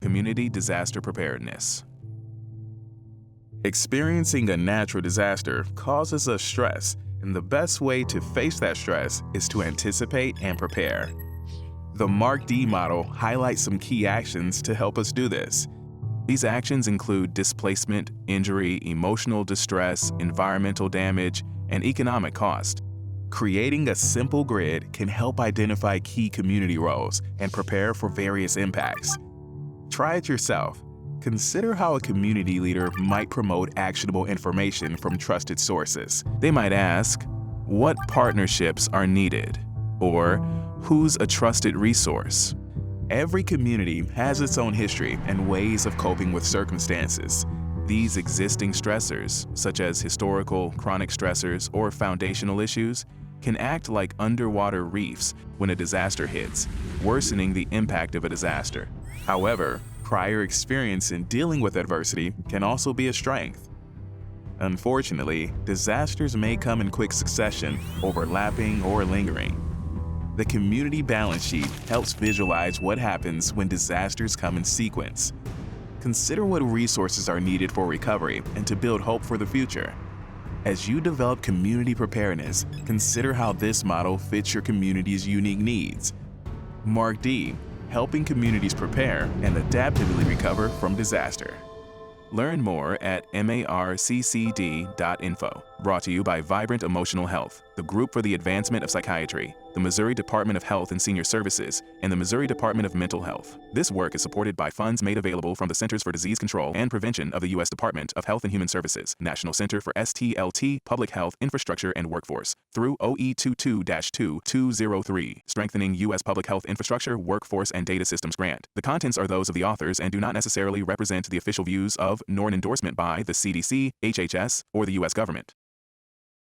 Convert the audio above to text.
Community disaster preparedness. Experiencing a natural disaster causes us stress, and the best way to face that stress is to anticipate and prepare. The MARCCD model highlights some key actions to help us do this. These actions include displacement, injury, emotional distress, environmental damage, and economic cost. Creating a simple grid can help identify key community roles and prepare for various impacts. Try it yourself. Consider how a community leader might promote actionable information from trusted sources. They might ask, what partnerships are needed? Or, who's a trusted resource? Every community has its own history and ways of coping with circumstances. These existing stressors, such as historical, chronic stressors, or foundational issues, can act like underwater reefs when a disaster hits, worsening the impact of a disaster. However, prior experience in dealing with adversity can also be a strength. Unfortunately, disasters may come in quick succession, overlapping or lingering. The community balance sheet helps visualize what happens when disasters come in sequence. Consider what resources are needed for recovery and to build hope for the future. As you develop community preparedness, consider how this model fits your community's unique needs. MARCCD, helping communities prepare and adaptively recover from disaster. Learn more at MARCCD.info. Brought to you by Vibrant Emotional Health, the Group for the Advancement of Psychiatry, the Missouri Department of Health and Senior Services, and the Missouri Department of Mental Health. This work is supported by funds made available from the Centers for Disease Control and Prevention of the U.S. Department of Health and Human Services, National Center for STLT, Public Health, Infrastructure, and Workforce, through OE 22-2203, Strengthening U.S. Public Health Infrastructure, Workforce, and Data Systems Grant. The contents are those of the authors and do not necessarily represent the official views of nor an endorsement by the CDC, HHS, or the U.S. government.